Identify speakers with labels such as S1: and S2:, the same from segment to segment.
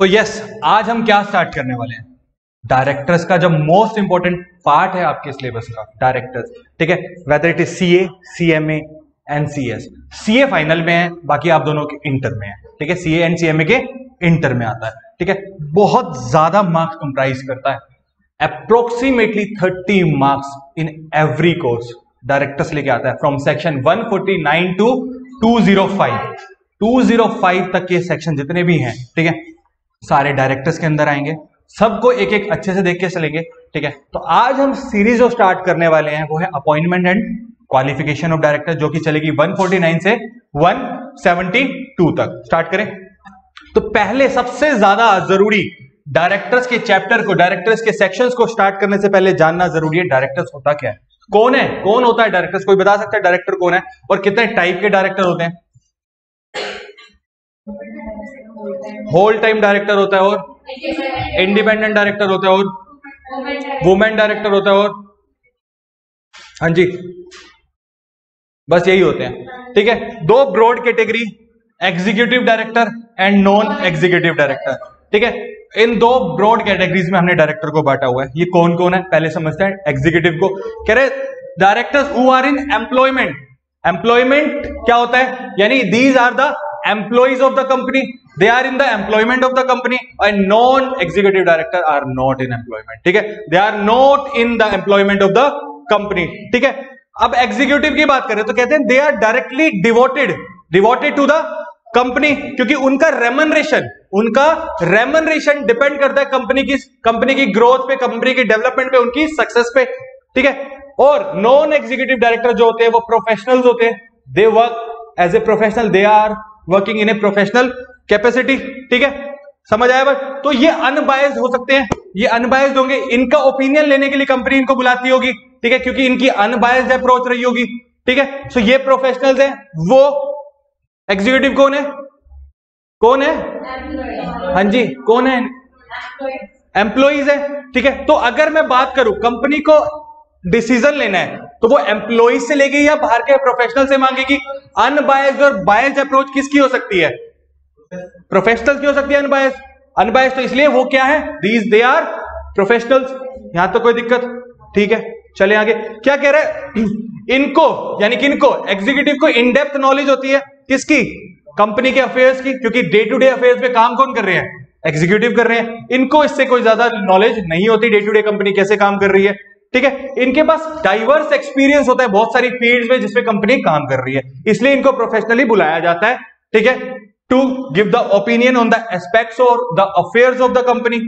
S1: तो यस, आज हम क्या स्टार्ट करने वाले हैं? डायरेक्टर्स का जो मोस्ट इंपॉर्टेंट पार्ट है आपके सिलेबस का, डायरेक्टर्स। ठीक है, whether it is CA, CMA and CS. CA final में है, बाकी आप दोनों के इंटर में है। ठीक है, सीए एंड सीएमए के इंटर में आता है। ठीक है, बहुत ज्यादा मार्क्स कंप्राइज करता है, approximately 30 marks in every course directors लेके आता है, फ्रॉम सेक्शन 149 टू 205 तक के सेक्शन जितने भी हैं, ठीक है, सारे डायरेक्टर्स के अंदर आएंगे। सबको एक एक अच्छे से देख के चलेंगे। ठीक है, तो आज हम सीरीज जो स्टार्ट करने वाले हैं वो है appointment and qualification of director, जो कि चलेगी 149 से 172 तक। स्टार्ट करें तो पहले सबसे ज्यादा जरूरी डायरेक्टर्स के चैप्टर को, डायरेक्टर्स के सेक्शंस को स्टार्ट करने से पहले जानना जरूरी है डायरेक्टर्स होता क्या है, कौन है, कौन होता है डायरेक्टर्स। कोई बता सकता है डायरेक्टर कौन है और कितने टाइप के डायरेक्टर होते हैं? होल टाइम डायरेक्टर होता है, और इंडिपेंडेंट डायरेक्टर होता है, और वुमेन डायरेक्टर होता है, और हाँ जी, बस यही होते हैं। ठीक है, दो broad category, executive director and non executive director. ठीक है, इन दो ब्रॉड कैटेगरीज में हमने डायरेक्टर को बांटा हुआ है। ये कौन कौन है पहले समझते हैं। एग्जीक्यूटिव को कह रहे directors who are in employment. Employment क्या होता है, यानी these are the employees of the company, they are in the employment of the company, and non-executive director are not in employment. ठीक है, they are not in the employment of the company. ठीक है, अब executive की बात करें तो कहते हैं they are directly devoted to the company, क्योंकि उनका रेमनरेशन डिपेंड करता है कंपनी की ग्रोथ पे, कंपनी की डेवलपमेंट पे, उनकी सक्सेस पे। ठीक है, और नॉन एग्जीक्यूटिव डायरेक्टर जो होते हैं वो प्रोफेशनल्स होते हैं, they work as a professional, they are working in a professional capacity. ठीक है, समझ आया बात। तो ये अनबायस्ड हो सकते हैं, ये अनबायस्ड होंगे, इनका ओपिनियन लेने के लिए कंपनी इनको बुलाती होगी। ठीक है, क्योंकि इनकी अनबायस्ड अप्रोच रही होगी। ठीक है, सो ये प्रोफेशनल्स हैं। वो एग्जीक्यूटिव कौन है हाँ जी, कौन है? एम्प्लॉइज है। ठीक है, तो अगर मैं बात करूं कंपनी को डिसीजन लेना है तो वो एम्प्लॉइज से लेगी या बाहर के प्रोफेशनल से मांगेगी? अनबायस्ड और बायस्ड अप्रोच किसकी हो सकती है? प्रोफेशनल की हो सकती है। अनबायस्ड तो इसलिए वो क्या है, दे आर प्रोफेशनल्स। यहां तो कोई दिक्कत? ठीक है, चले आगे। क्या कह रहे हैं, इनको यानी कि इनको एग्जीक्यूटिव को इन डेप्थ नॉलेज होती है किसकी? कंपनी के अफेयर्स की, क्योंकि डे टू डे अफेयर्स पे काम कौन कर रहे हैं? एग्जीक्यूटिव कर रहे हैं। इनको इससे कोई ज्यादा नॉलेज नहीं होती डे टू डे कंपनी कैसे काम कर रही है। ठीक है, इनके पास डाइवर्स एक्सपीरियंस होता है बहुत सारी फील्ड्स में जिसमें कंपनी काम कर रही है, इसलिए इनको प्रोफेशनली बुलाया जाता है। ठीक है, to give the opinion on the aspects और the affairs of the company.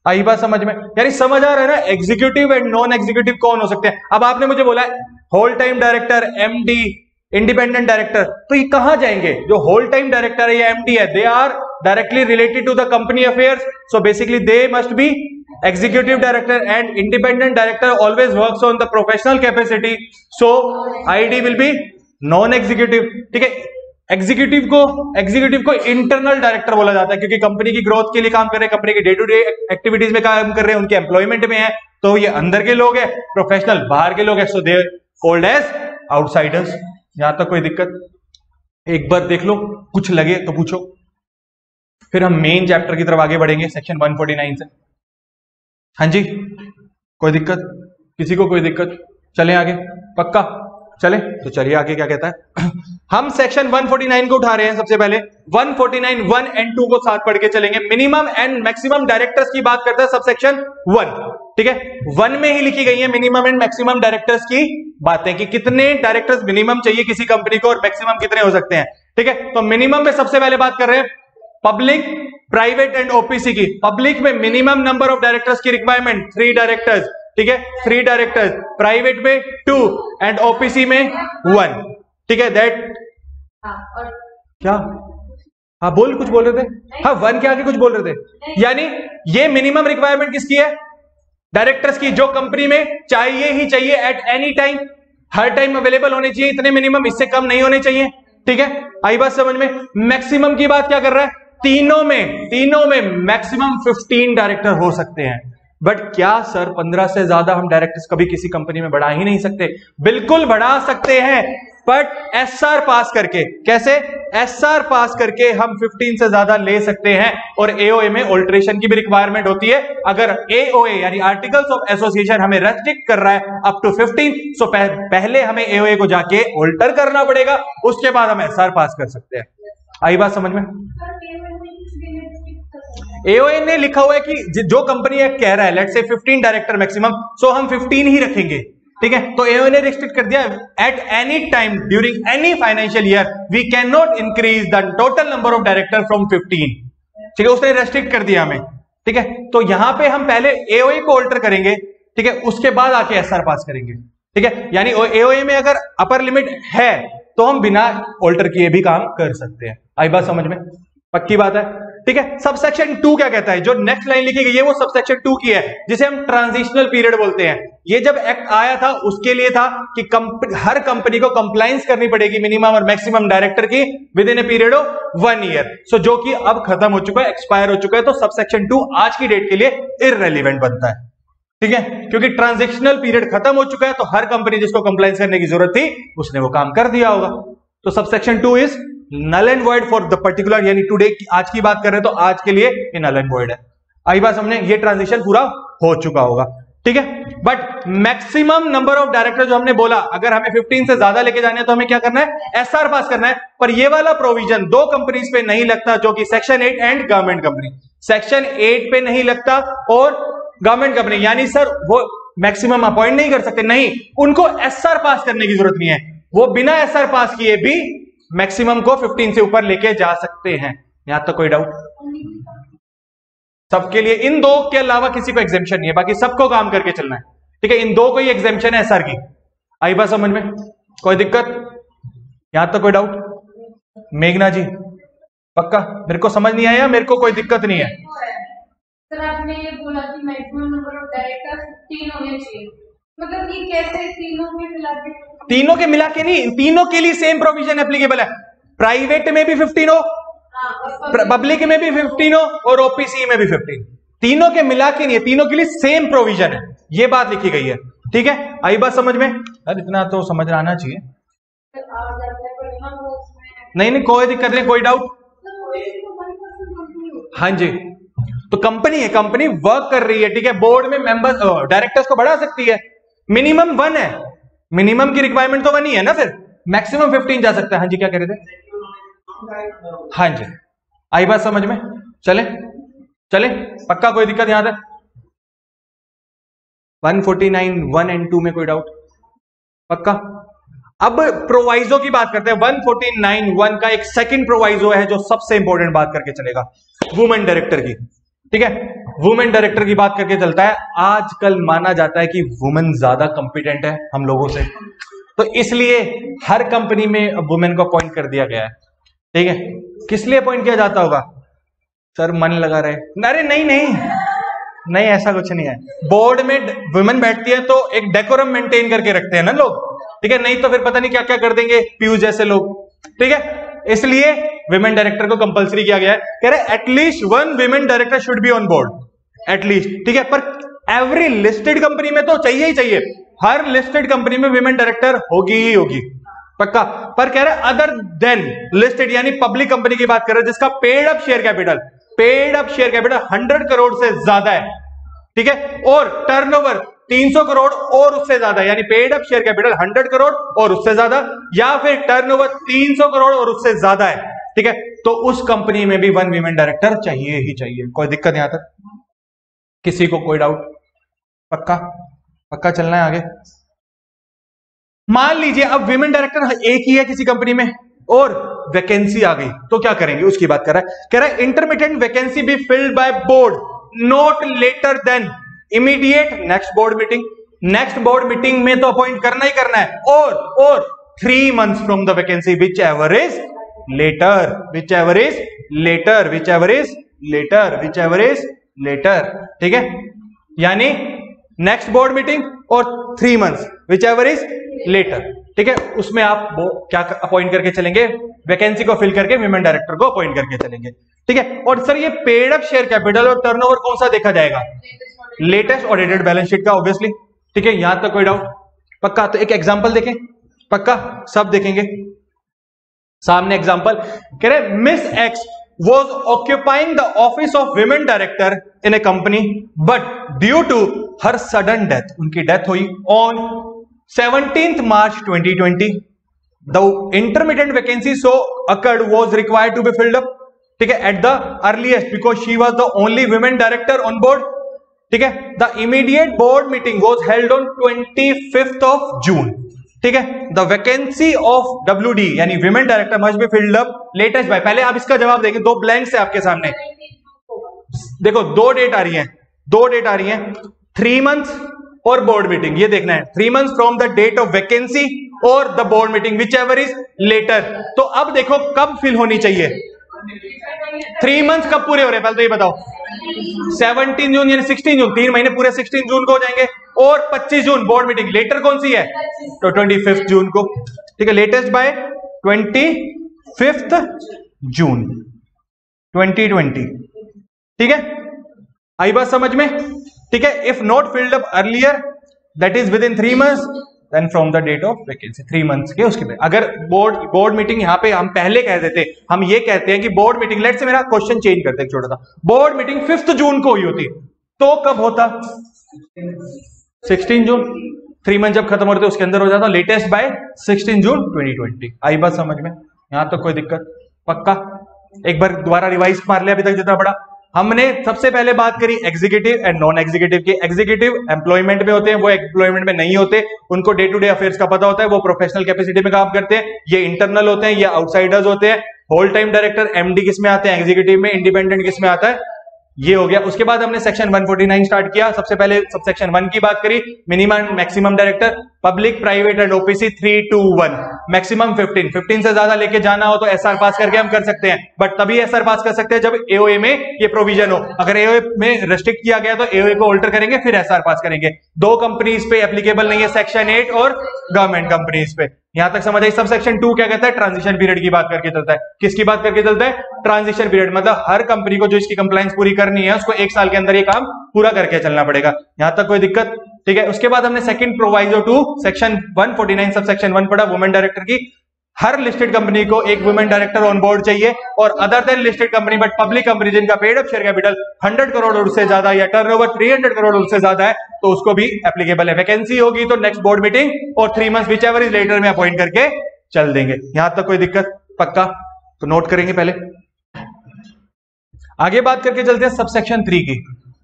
S1: आई बात समझ में? यानी समझ आ रहा है ना, एग्जीक्यूटिव एंड नॉन एग्जीक्यूटिव कौन हो सकते हैं। अब आपने मुझे बोला है whole time director, MD, independent director, तो ये कहां जाएंगे? जो होल टाइम डायरेक्टर है या एमडी है, they are directly related to the company affairs, so basically they must be executive director, and independent director always works on the professional capacity, so ID will be non executive. ठीक है, executive को internal director बोला जाता है, क्योंकि company की growth के लिए काम कर रहे हैं, कंपनी की डे टू डे एक्टिविटीज में काम कर रहे हैं, उनके एम्प्लॉयमेंट में है, तो ये अंदर के लोग हैं, प्रोफेशनल बाहर के लोग हैं, सो दे कॉल्ड एज आउटसाइडर्स। यहां तक कोई दिक्कत? एक बार देख लो, कुछ लगे तो पूछो, फिर हम मेन चैप्टर की तरफ आगे बढ़ेंगे सेक्शन 149 से। हाँ जी, कोई दिक्कत? किसी को कोई दिक्कत? चलें आगे, पक्का चले? तो चलिए आगे क्या कहता है। हम सेक्शन 149 को उठा रहे हैं। सबसे पहले 149 1 एंड 2 को साथ पढ़ के चलेंगे। मिनिमम एंड मैक्सिमम डायरेक्टर्स की बात करता है सब सेक्शन 1। ठीक है, 1 में ही लिखी गई है मिनिमम एंड मैक्सिमम डायरेक्टर्स की बातें, कि कितने डायरेक्टर्स मिनिमम चाहिए किसी कंपनी को और मैक्सिमम कितने हो सकते हैं। ठीक है, तो मिनिमम में सबसे पहले बात कर रहे हैं पब्लिक, प्राइवेट एंड ओपीसी की। पब्लिक में मिनिमम नंबर ऑफ डायरेक्टर्स की रिक्वायरमेंट 3 डायरेक्टर्स। ठीक है, 3 डायरेक्टर्स, प्राइवेट में 2 एंड ओपीसी में 1। ठीक है, दैट क्या? हाँ बोल, कुछ बोल रहे थे? हाँ, 1 के आगे कुछ बोल रहे थे। यानी ये मिनिमम रिक्वायरमेंट किसकी है? डायरेक्टर्स की, जो कंपनी में चाहिए ही चाहिए, एट एनी टाइम, हर टाइम अवेलेबल होने चाहिए, इतने मिनिमम, इससे कम नहीं होने चाहिए। ठीक है, आई बात समझ में? मैक्सिमम की बात क्या कर रहा है? तीनों में मैक्सिमम 15 डायरेक्टर हो सकते हैं। बट क्या सर 15 से ज्यादा हम डायरेक्टर्स कभी किसी कंपनी में बढ़ा ही नहीं सकते? बिल्कुल बढ़ा सकते हैं। बट एसआर पास करके, कैसे? एसआर पास करके हम 15 से ज्यादा ले सकते हैं, और एओए में ऑल्टरेशन की भी रिक्वायरमेंट होती है। अगर एओए यानी आर्टिकल्स ऑफ एसोसिएशन हमें रेस्ट्रिक्ट कर रहा है अप टू 15, सो पहले हमें एओए को जाके ऑल्टर करना पड़ेगा, उसके बाद हम एसआर पास कर सकते हैं। आई बात समझ में? एओए ने लिखा हुआ है कि जो कंपनी कह रहा है लेट्स से 15 डायरेक्टर मैक्सिमम, सो हम 15 ही रखेंगे, ठीक है? तो एओए ने रिस्ट्रिक्ट कर दिया, at any time during any financial year we can not increase the total number of director from 15, ठीक है? उसने रेस्ट्रिक्ट कर दिया हमें, ठीक है? तो यहां पे हम पहले एओए को ऑल्टर करेंगे, ठीक है? उसके बाद आके एसआर पास करेंगे, ठीक है? यानी एओए में अगर अपर लिमिट है तो हम बिना ऑल्टर किए भी काम कर सकते हैं। आई बात समझ में? पक्की बात है, ठीक है? सबसेक्शन 2 क्या कहता है? जो नेक्स्ट लाइन लिखी गई है वो सबसेक्शन 2 की है, जिसे हम ट्रांजिशनल पीरियड बोलते हैं। ये जब एक्ट आया था उसके लिए था कि हर कंपनी को कंप्लायंस करनी पड़ेगी मिनिमम और मैक्सिमम डायरेक्टर की within a period of 1 year. So जो कि अब खत्म हो चुका है, एक्सपायर हो चुका है, तो सबसेक्शन 2 आज की डेट के लिए इररेलेवेंट बनता है, ठीक है? क्योंकि ट्रांजिशनल पीरियड खत्म हो चुका है, तो हर कंपनी जिसको कंप्लायंस करने की जरूरत थी उसने वो काम कर दिया होगा। तो subsection 2 is null and void for the particular, यानी टुडे आज की बात कर रहे हैं तो आज के लिए ये नल एंड वॉइड है। आई बात समझे? ये ट्रांजिशन पूरा हो चुका होगा, ठीक है? But maximum number of director जो हमने बोला, अगर हमें 15 से ज्यादा लेके जाने हैं तो हमें क्या करना है? एसआर पास करना है। पर ये वाला प्रोविजन 2 कंपनीज पे नहीं लगता, जो कि section 8 and government company. Section 8 पे नहीं लगता और गवर्नमेंट कंपनी, यानी सर वो मैक्सिमम अपॉइंट नहीं कर सकते, नहीं, उनको एसआर पास करने की जरूरत नहीं है, वो बिना एसआर पास किए भी मैक्सिमम को 15 से ऊपर लेके जा सकते हैं। यहां तक कोई डाउट? सबके लिए, इन 2 के अलावा किसी को एग्जेम्पशन नहीं है, बाकी सबको काम करके चलना है, ठीक है? इन 2 को ही एग्जेम्पशन है एसआर की। आई बात समझ में? कोई दिक्कत? यहां तक कोई डाउट? मेघना जी पक्का? मेरे को समझ नहीं आया, मेरे को कोई दिक्कत नहीं है।
S2: सर आपने ये बोला कि मैक्सिमम नंबर ऑफ डायरेक्टर 3 होने चाहिए, मतलब कि कैसे तीनों के मिला के?
S1: तीनों के मिला के नहीं, तीनों के लिए सेम प्रोविजन एप्लीकेबल है। प्राइवेट में भी 15 हो, पब्लिक में भी 15 हो, और ओपीसी में भी 15। तीनों के मिला के नहीं है, तीनों के लिए सेम प्रोविजन है, ये बात लिखी गई है, ठीक है? आई बात समझ में? अरे इतना तो समझ आना चाहिए। नहीं नहीं कोई दिक्कत नहीं, कोई डाउट? हाँ जी, तो कंपनी है, कंपनी वर्क कर रही है, ठीक है? बोर्ड में मेंबर्स डायरेक्टर्स को बढ़ा सकती है, मिनिमम 1 है, मिनिमम की रिक्वायरमेंट तो 1 ही है ना, फिर मैक्सिमम 15 जा सकता है। हाँ जी क्या कह रहे थे? हाँ जी, आई बात समझ में? चले चले पक्का? कोई दिक्कत यहां तक? 149 1 एंड 2 में कोई डाउट? पक्का? अब प्रोवाइजो की बात करते हैं। 149 1 का एक सेकंड प्रोवाइजो है जो सबसे इंपॉर्टेंट बात करके चलेगा, वुमेन डायरेक्टर की, ठीक है? वुमेन डायरेक्टर की बात करके चलता है। आजकल माना जाता है कि वुमेन ज्यादा कॉम्पिटेंट है हम लोगों से, तो इसलिए हर कंपनी में वुमेन को अपॉइंट कर दिया गया है, ठीक है? किस लिए अपॉइंट किया जाता होगा सर? मन लगा रहे? अरे नहीं नहीं नहीं, ऐसा कुछ नहीं है। बोर्ड में वुमेन बैठती है तो एक डेकोरम मेंटेन करके रखते हैं ना लोग, ठीक है? नहीं तो फिर पता नहीं क्या क्या कर देंगे पीयूष जैसे लोग, ठीक है? इसलिए विमेन डायरेक्टर को कंपलसरी किया गया है। कह रहे at least 1 women director should be on board, at least, ठीक है? पर एवरी लिस्टेड कंपनी में तो चाहिए ही चाहिए, हर लिस्टेड कंपनी में विमेन डायरेक्टर होगी ही होगी, पक्का? पर कह रहे अदर देन लिस्टेड, यानी पब्लिक कंपनी की बात कर रहे हैं जिसका paid up share capital 100 crore से ज्यादा है, ठीक है? और टर्नओवर 300 करोड़ और उससे ज्यादा, यानी paid up share capital 100 crore और उससे ज्यादा, या फिर टर्नओवर 300 करोड़ और उससे ज्यादा है, ठीक है? तो उस कंपनी में भी 1 विमेन डायरेक्टर चाहिए ही चाहिए। कोई दिक्कत यहां तक? किसी को कोई डाउट? पक्का? पक्का चलना है आगे? मान लीजिए अब विमेन डायरेक्टर एक ही है किसी कंपनी में और वैकेंसी आ गई, तो क्या करेंगे उसकी बात कर रहा है। कह रहा है intermittent vacancy be filled by board not later than immediate next board meeting. Next board meeting में तो अपॉइंट करना ही करना है, और 3 months from the vacancy whichever is later, whichever is later, whichever is later, whichever is later, ठीक है? यानी next board meeting और 3 months whichever is later, ठीक है? उसमें आप वो क्या अपॉइंट करके चलेंगे? वैकेंसी को फिल करके विमेन डायरेक्टर को अपॉइंट करके चलेंगे, ठीक है? और सर ये पेड अप शेयर कैपिटल और टर्नओवर कौन सा देखा जाएगा? लेटेस्ट ऑडिटेड बैलेंस शीट का, ऑब्वियसली, ठीक है? यहां तक कोई डाउट? पक्का? तो एक एग्जांपल देखें, पक्का सब देखेंगे सामने। एग्जांपल कह रहे miss x was occupying the office of women director in a company but due to her sudden death, उनकी डेथ हुई on 17th March 2020, the intermittent vacancy so occurred was required to be filled up, ठीक है, at the earliest because she was the only women director on board, ठीक है। The immediate board meeting was held on 25th of June, ठीक है। The vacancy of WD यानी women director must be filled up latest by, पहले आप इसका जवाब देंगे, दो ब्लैंक्स है आपके सामने, देखो दो डेट आ रही है 3 months और बोर्ड मीटिंग, ये देखना है 3 months from the date of vacancy और the board meeting whichever is later. तो अब देखो कब फिल होनी चाहिए, 3 months कब पूरे हो रहे हैं पहले तो ये बताओ, 17 जून यानी 16 जून, 3 महीने पूरे 16 जून को हो जाएंगे, और 25 जून बोर्ड मीटिंग, लेटर कौन सी है तो 25 जून को, ठीक है, लेटेस्ट बाय 25 जून 2020, ठीक है, आई बात समझ में, ठीक है। If not filled up earlier that is within 3 months then from the date of vacancy, 3 months के उसके बाद। अगर बोर्ड मीटिंग यहां पे हम पहले कह देते, हम ये कहते हैं कि बोर्ड मीटिंग, लेट से मेरा क्वेश्चन चेंज करते हैं छोटा सा, बोर्ड मीटिंग 5 जून को हुई होती तो कब होता 16 जून, 3 months जब खत्म हो रहे थे उसके अंदर हो जाता, लेटेस्ट बाय 16 जून 2020। आई बात समझ में, यहां तक कोई दिक्कत, पक्का। एक बार दोबारा रिवाइज मार लिया अभी तक जितना बड़ा हमने सबसे पहले बात करी एग्जीक्यूटिव एंड नॉन एग्जीक्यूटिव की। एग्जीक्यूटिव एम्प्लॉयमेंट में होते हैं, वो एम्प्लॉयमेंट में नहीं होते, उनको डे टू डे अफेयर्स का पता होता है, वो प्रोफेशनल कैपेसिटी में काम करते हैं, ये इंटरनल होते हैं, ये आउटसाइडर्स होते हैं। होल टाइम डायरेक्टर MD किस में आते हैं, एग्जीक्यूटिव में, इंडिपेंडेंट किस में आता है, ये हो गया। उसके बाद हमने सेक्शन 149 स्टार्ट किया, सबसे पहले सबसेक्शन 1 की बात करी, minimum maximum director, public private and OPC 3 to 1, maximum 15 से ज्यादा लेके जाना हो तो SR पास करके हम कर सकते हैं, बट तभी SR पास कर सकते हैं जब AOA में ये प्रोविजन हो। अगर AOA में रेस्ट्रिक्ट किया गया तो AOA को ऑल्टर करेंगे फिर SR पास करेंगे। 2 कंपनीज पे एप्लीकेबल नहीं है, सेक्शन 8 और गवर्नमेंट कंपनीज पे। यहां तक समझ आई। सब सेक्शन 2 क्या कहता है, ट्रांजिशन पीरियड की बात करके चलता है। किसकी बात करके चलता है, ट्रांजिशन पीरियड, मतलब हर कंपनी को जो इसकी कंप्लायंस पूरी करनी है उसको 1 साल के अंदर ये काम पूरा करके चलना पड़ेगा। यहां तक कोई दिक्कत, ठीक है। उसके बाद हमने second proviso to section 149 sub section 1 पढ़ा, वुमेन डायरेक्टर की। हर लिस्टेड कंपनी को एक वुमेन डायरेक्टर ऑन बोर्ड चाहिए, और other than listed company but public company जिनका paid up share capital 100 crore और उससे ज्यादा या टर्नओवर 300 करोड़ और उससे ज्यादा है तो उसको भी एप्लीकेबल है। वैकेंसी होगी तो नेक्स्ट बोर्ड मीटिंग और 3 months whichever is later में अपॉइंट करके चल देंगे। यहां तक कोई दिक्कत, पक्का, तो नोट करेंगे पहले। आगे बात करके चलते हैं सबसेक्शन 3 की।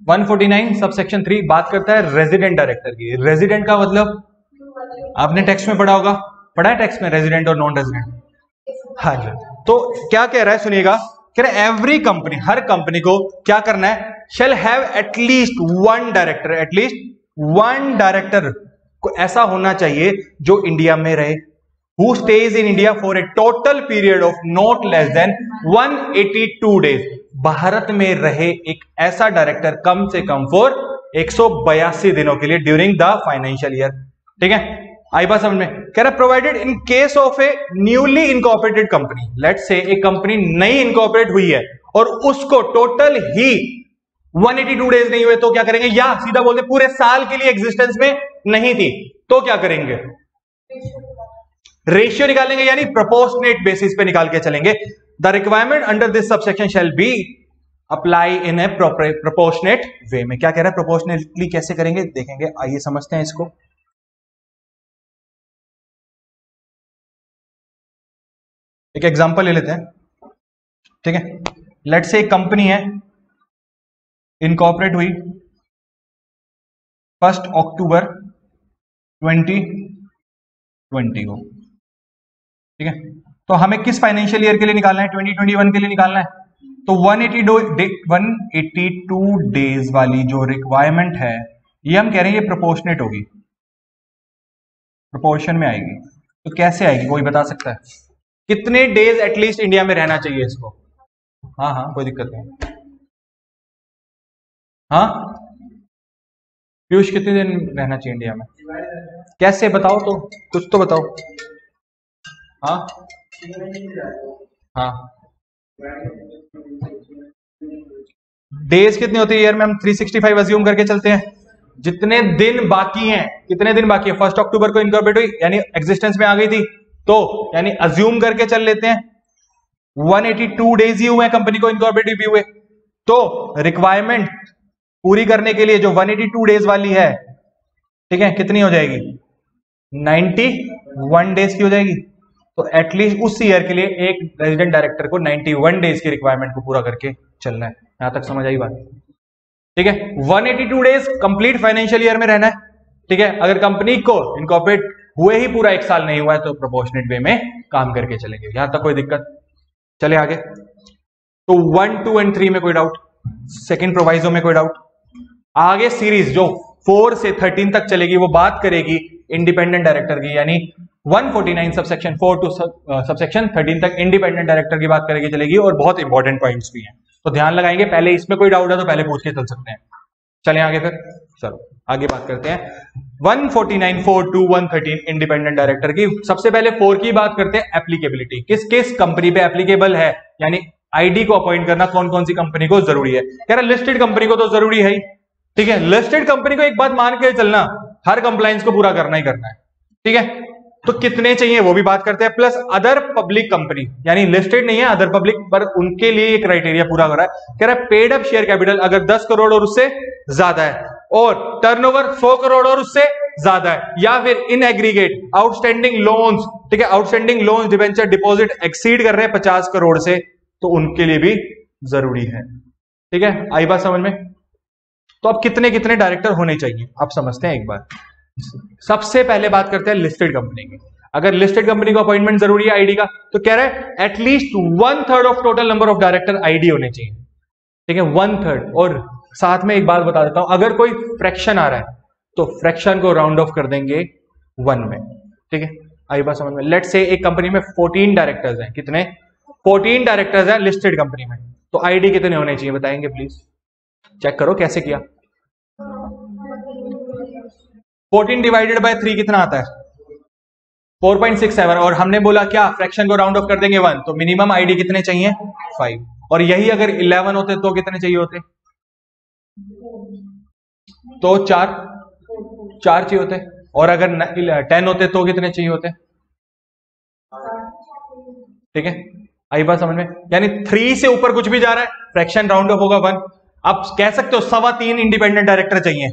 S1: 149 सबसेक्शन 3 बात करता है रेजिडेंट डायरेक्टर की। रेजिडेंट का मतलब आपने टेक्स्ट में पढ़ा होगा, पढ़ा है टेक्स्ट में रेजिडेंट और नॉन रेजिडेंट, हाँ जी। तो क्या कह रहा है सुनिएगा, कह रहा है एवरी कंपनी, हर कंपनी को क्या करना है, shall have at least 1 director, at least 1 director को ऐसा होना चाहिए जो इंडिया में रहे, who stays in India for a total period of not less than 182 days, Bharat में रहे एक ऐसा डायरेक्टर कम से कम फॉर 182 दिनों के लिए ड्यूरिंग द फाइनेंशियल ईयर, ठीक है। आई बात समझ में, कह रहा provided in case of A newly incorporated company, let's say एक कंपनी नई इनकॉर्पोरेट हुई है और उसको टोटल ही 182 डेज नहीं हुए तो क्या करेंगे, या सीधा बोलते पूरे साल के लिए एग्जिस्टेंस में नहीं थी तो क्या करेंगे, रेशियो निकालेंगे, यानी प्रोपोर्शनेट बेसिस पे निकाल के चलेंगे। The requirement under this subsection shall be apply in a proportionate way में। क्या कह रहा है, प्रोपोर्शनेटली कैसे करेंगे देखेंगे, आइए समझते हैं इसको। एक एग्जांपल ले लेते हैं, ठीक है। लेट्स से एक कंपनी है, इनकॉर्पोरेट हुई 1 अक्टूबर 2020 को, ठीक है। तो हमें किस फाइनेंशियल ईयर के लिए निकालना है, 2021 के लिए निकालना है। तो 182 डेज वाली जो रिक्वायरमेंट है ये हम कह रहे हैं ये प्रोपोर्शनेट होगी, प्रोपोर्शन में आएगी। तो कैसे आएगी, कोई बता सकता है, कितने डेज एटलीस्ट इंडिया में रहना चाहिए इसको? हाँ हाँ कोई दिक्कत नहीं, हाँ पीयूष कितने दिन रहना चाहिए इंडिया में, कैसे बताओ, तो कुछ तो बताओ। हाँ हाँ डेज कितने होते हैं ईयर में, हम 365 अज्यूम करके चलते हैं, जितने दिन बाकी हैं, कितने दिन बाकी है, 1 अक्टूबर को इनकॉर्पोरेट हुई यानी एग्जिस्टेंस में आ गई थी, तो यानी अज्यूम करके चल लेते हैं 182 डेज ही हुए हैं कंपनी को इनकॉर्पोरेट भी हुए, तो रिक्वायरमेंट पूरी करने के लिए जो 182 डेज वाली है, ठीक है, कितनी हो जाएगी, 91 डेज की हो जाएगी। तो एटलीस्ट उस ईयर के लिए एक रेजिडेंट डायरेक्टर को 91 डेज की रिक्वायरमेंट को पूरा करके चलना है। यहां तक समझ आई बात, ठीक है। 182 डेज कंप्लीट फाइनेंशियल ईयर में रहना है, ठीक है। अगर कंपनी को इनकॉर्पोरेट हुए ही पूरा 1 साल नहीं हुआ है तो प्रोपोर्शनेट वे में काम करके चलेंगे, यहां तक कोई दिक्कत। चले आगे, तो 1, 2 और 3 में कोई डाउट, सेकंड प्रोवाइजो में कोई डाउट। आगे सीरीज जो 4 से 13 तक चलेगी वो बात करेगी इंडिपेंडेंट डायरेक्टर की, यानी 149 सबसेक्शन 4 टू सबसेक्शन 13 तक इंडिपेंडेंट डायरेक्टर की बात करेगी चलेगी, और बहुत इंपॉर्टेंट पॉइंट्स भी हैं, तो ध्यान लगाएंगे। पहले इसमें कोई डाउट है तो पहले पूछ के चल सकते हैं। चलें आगे फिर, चलो आगे बात करते हैं 149 4 to 113 इंडिपेंडेंट डायरेक्टर की। सबसे पहले 4 की बात करते हैं, एप्लीकेबिलिटी, किस किस कंपनी पे एप्लीकेबल है, यानी आईडी को अपॉइंट करना कौन कौन सी कंपनी को जरूरी है। कह रहा लिस्टेड कंपनी को तो जरूरी है ही, ठीक है। लिस्टेड कंपनी को एक बात मान के चलना, हर कंप्लायंस को पूरा करना ही करना है, ठीक है। तो कितने चाहिए वो भी बात करते हैं, प्लस अदर पब्लिक कंपनी, यानी लिस्टेड नहीं है अदर पब्लिक, पर उनके लिए ये क्राइटेरिया पूरा हो रहा है। कह रहा है पेड अप शेयर कैपिटल अगर 10 करोड़ और उससे ज्यादा है, और टर्नओवर 100 करोड़ और उससे ज्यादा है, या फिर इन एग्रीगेट आउटस्टैंडिंग लोन्स, ठीक है, outstanding loans debenture deposit exceed कर रहे हैं 50 करोड़ से, तो उनके लिए भी जरूरी है, ठीक है। आई बात समझ में। तो अब कितने कितने डायरेक्टर होने चाहिए आप समझते हैं एक बार। सबसे पहले बात करते हैं लिस्टेड कंपनी की। अगर लिस्टेड कंपनी को अपॉइंटमेंट जरूरी है आईडी का, तो कह रहा है at least 1/3 of total number of director ID होने चाहिए, ठीक है, 1/3। और साथ में एक बात बता देता हूं, अगर कोई फ्रैक्शन आ रहा है तो फ्रैक्शन को राउंड ऑफ कर देंगे 1 में, ठीक है। आई बात समझ में। लेट से एक कंपनी में 14 डायरेक्टर्स हैं, कितने, 14 डायरेक्टर्स हैं लिस्टेड कंपनी में, तो आईडी कितने होने चाहिए बताएंगे प्लीज, चेक करो कैसे किया। 14 डिवाइडेड बाय 3 कितना आता है, 4.67, और हमने बोला क्या, फ्रैक्शन को राउंड ऑफ कर देंगे 1, तो मिनिमम आईडी कितने चाहिए, 5। और यही अगर 11 होते तो कितने चाहिए होते, तो 4 चाहिए होते। और अगर 10 होते तो कितने चाहिए होते, ठीक है। आई बात समझ में। यानी 3 से ऊपर कुछ भी जा रहा है फ्रैक्शन राउंड ऑफ होगा 1। आप कह सकते हो 3.25 इंडिपेंडेंट डायरेक्टर चाहिए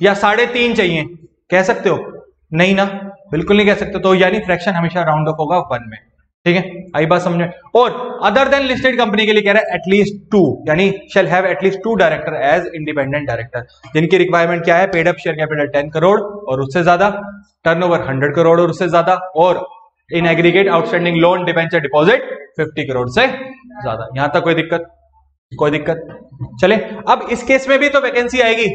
S1: या 3.5 चाहिए, कह सकते हो, नहीं ना, बिल्कुल नहीं कह सकते। तो यानी फ्रैक्शन हमेशा राउंड ऑफ होगा 1 में, ठीक है। आई बात समझ में। और अदर देन लिस्टेड कंपनी के लिए कह रहा है एटलीस्ट 2, यानी shall have at least 2 director as independent director, जिनकी रिक्वायरमेंट क्या है, paid up share capital 10 crore और उससे ज्यादा, टर्नओवर 100 करोड़ और उससे ज्यादा, और in aggregate outstanding loan debenture deposit 50 crore से ज्यादा। यहां तक कोई दिक्कत, कोई दिक्कत। चले, अब इस केस में भी तो वैकेंसी आएगी,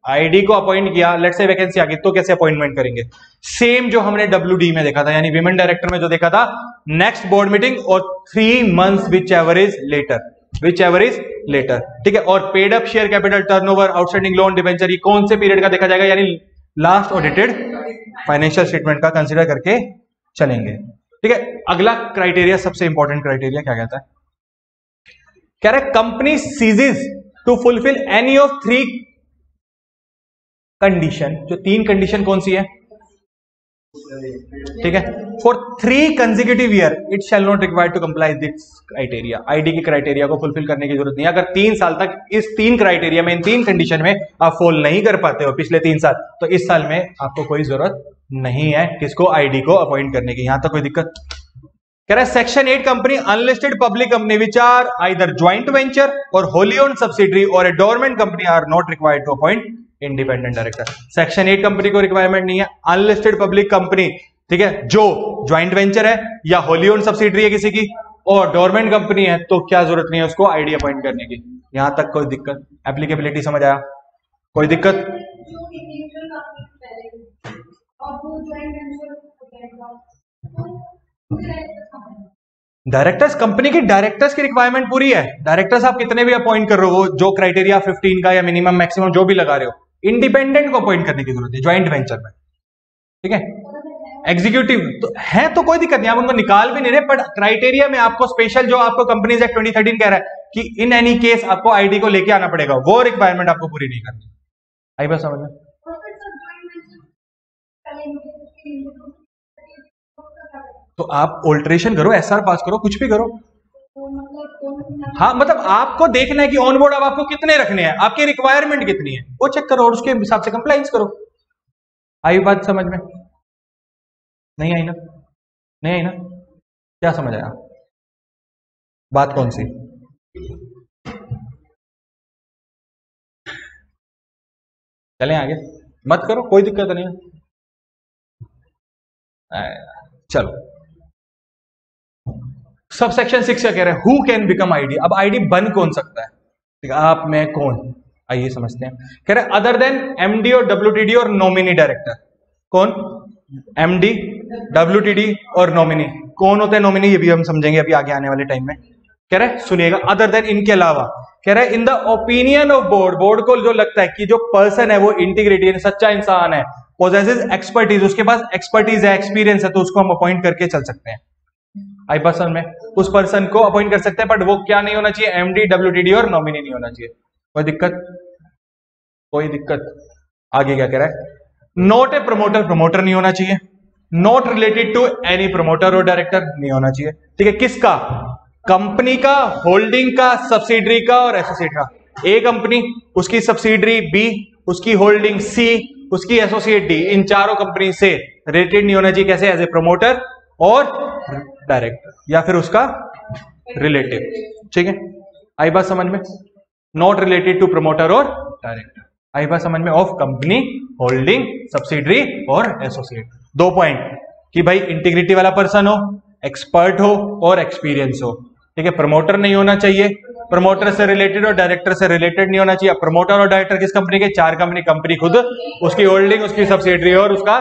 S1: आईडी को अपॉइंट किया, लेट्स से वैकेंसी आ गई, तो कैसे अपॉइंटमेंट करेंगे, सेम जो हमने WD में देखा था, यानी विमेन डायरेक्टर में जो देखा था, नेक्स्ट बोर्ड मीटिंग और 3 months whichever is later, ठीक है। और paid up share capital, turnover, outstanding loan debenture, ये कौन से पीरियड का देखा जाएगा, यानी लास्ट ऑडिटेड फाइनेंशियल स्टेटमेंट का कंसिडर करके चलेंगे, ठीक है। अगला क्राइटेरिया, सबसे इंपॉर्टेंट क्राइटेरिया क्या कहता है, कह रहा है company ceases to fulfil any of 3 condition. जो 3 कंडीशन कौन सी है, ठीक है, for 3 consecutive year it shall not required to comply this criteria. ID के क्राइटेरिया को फुलफिल करने की जरूरत नहीं है। अगर 3 साल तक इस 3 क्राइटेरिया में, इन 3 कंडीशन में आप फॉल नहीं कर पाते हो पिछले 3 साल, तो इस साल में आपको कोई जरूरत नहीं है किसको, आईडी को अपॉइंट करने की। यहां तक कोई दिक्कत। कह रहा है section 8 company unlisted public company which are either joint venture और होली ओन्ड सब्सिडरी और a dormant company are not required to appoint independent director. Section 8 company को रिक्वायरमेंट नहीं है। अनलिस्टेड पब्लिक कंपनी, ठीक है, जो ज्वाइंट वेंचर है या होली ओन्ड सब्सिडरी है किसी की और डोरमेंट कंपनी है, तो क्या जरूरत नहीं है उसको आईडी अपॉइंट करने की। यहां तक कोई दिक्कत, एप्लीकेबिलिटी समझ आया, कोई दिक्कत। डायरेक्टर्स, कंपनी की डायरेक्टर्स की रिक्वायरमेंट पूरी है। डायरेक्टर्स आप कितने भी अपॉइंट कर रहे हो, जो क्राइटेरिया 15 का या मिनिमम मैक्सिमम जो भी लगा रहे हो, इंडिपेंडेंट को अपॉइंट करने की जरूरत है ज्वाइंट वेंचर में, ठीक है। एग्जीक्यूटिव तो है तो कोई दिक्कत नहीं, आप उनको निकाल भी नहीं रहे, बट क्राइटेरिया में आपको स्पेशल जो आपको कंपनीज एक्ट 2013 कह रहा है कि इन एनी केस आपको आईडी को लेके आना पड़ेगा, वो रिक्वायरमेंट आपको पूरी नहीं करनी। आई बात समझ में, तो आप ऑल्टरेशन करो, एसआर पास करो, कुछ भी करो। हाँ मतलब आपको देखना है कि ऑन बोर्ड अब आपको कितने रखने हैं, आपकी रिक्वायरमेंट कितनी है वो चेक करो और उसके हिसाब से कंप्लाइंस करो। आई बात समझ में? नहीं आई ना? नहीं आई ना? क्या समझ आया? बात कौन सी? चलें आगे, मत करो, कोई दिक्कत नहीं है। चलो सब सेक्शन 6 क्या कह रहे हैं? Who can become ID. अब आईडी बन कौन सकता है? ठीक है, आप मैं कौन, आइए समझते हैं। कह रहे अदर देन एमडी और डब्ल्यूटीडी और नॉमिनी डायरेक्टर। कौन? एमडी, डब्ल्यूटीडी और नॉमिनी। कौन होता है नॉमिनी ये भी हम समझेंगे अभी आगे आने वाले टाइम में। कह रहे सुनिएगा, अदर देन इनके अलावा, कह रहे in the opinion of board, board को जो लगता है कि जो पर्सन है वो इंटीग्रिटी सच्चा इंसान है, पोजेसेस एक्सपर्टीज, उसके पास एक्सपर्टीज है, एक्सपीरियंस है, तो उसको हम अपॉइंट करके चल सकते हैं। आई पर्सन में उस पर्सन को अपॉइंट कर सकते हैं, बट वो क्या नहीं होना चाहिए? एमडी, डब्ल्यूटीडी और नॉमिनी नहीं होना चाहिए। कोई दिक्कत? कोई दिक्कत? आगे क्या कह रहा है? नॉट ए प्रमोटर, प्रमोटर नहीं होना चाहिए। Not related to any promoter और डायरेक्टर नहीं होना चाहिए। ठीक है, किसका? कंपनी का, होल्डिंग का, सब्सिडरी का और एसोसिएट का। ए कंपनी, उसकी सब्सिडरी बी, उसकी होल्डिंग सी, उसकी एसोसिएट डी, इन चारों कंपनी से रिलेटेड नहीं होना चाहिए। कैसे? एज ए प्रमोटर और डायरेक्टर, या फिर उसका रिलेटिव। ठीक है, आई बात समझ में? नॉट रिलेटेड टू प्रमोटर और डायरेक्टर। आई बात समझ में? ऑफ कंपनी, होल्डिंग, सब्सिडरी और एसोसिएट। 2 पॉइंट कि भाई इंटीग्रिटी वाला पर्सन हो, एक्सपर्ट हो और एक्सपीरियंस हो। ठीक है, प्रमोटर नहीं होना चाहिए, प्रमोटर से रिलेटेड और डायरेक्टर से रिलेटेड नहीं होना चाहिए। प्रमोटर और डायरेक्टर किस कंपनी के? 4 कंपनी, कंपनी खुद, उसकी होल्डिंग, उसकी सब्सिडरी और उसका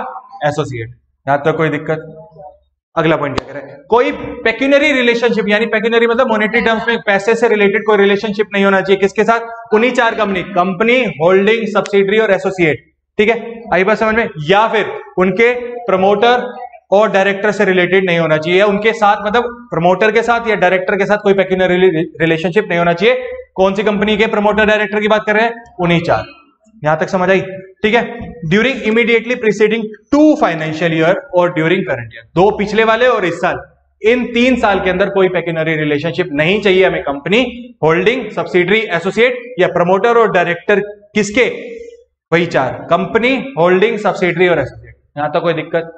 S1: एसोसिएट। यहां तक कोई दिक्कत? अगला पॉइंट क्या कह रहा है? कोई पेक्यूनरी रिलेशनशिप, यानी पेक्यूनरी मतलब मॉनेटरी टर्म्स में पैसे से रिलेटेड कोई रिलेशनशिप नहीं होना चाहिए। किसके साथ? उन्हीं 4 कंपनी, कंपनी, होल्डिंग, सब्सिडरी और एसोसिएट। ठीक है, आई बात समझ में? या फिर उनके प्रमोटर और डायरेक्टर से रिलेटेड नहीं होना चाहिए, या उनके साथ मतलब प्रमोटर के साथ या डायरेक्टर के साथ कोई पेक्यूनरी रिलेशनशिप नहीं होना चाहिए। कौन सी कंपनी के प्रमोटर डायरेक्टर की बात कर रहे हैं? उन्हीं 4। यहां तक समझ आई? ठीक है, during immediately preceding 2 financial year और ड्यूरिंग करंट ईयर, 2 पिछले वाले और इस साल, इन 3 साल के अंदर कोई पेक्यूनरी रिलेशनशिप नहीं चाहिए हमें। कंपनी, होल्डिंग, सब्सिडरी, एसोसिएट या प्रमोटर और डायरेक्टर किसके? वही 4, कंपनी, होल्डिंग, सब्सिडरी और एसोसिएट। यहां तक कोई दिक्कत?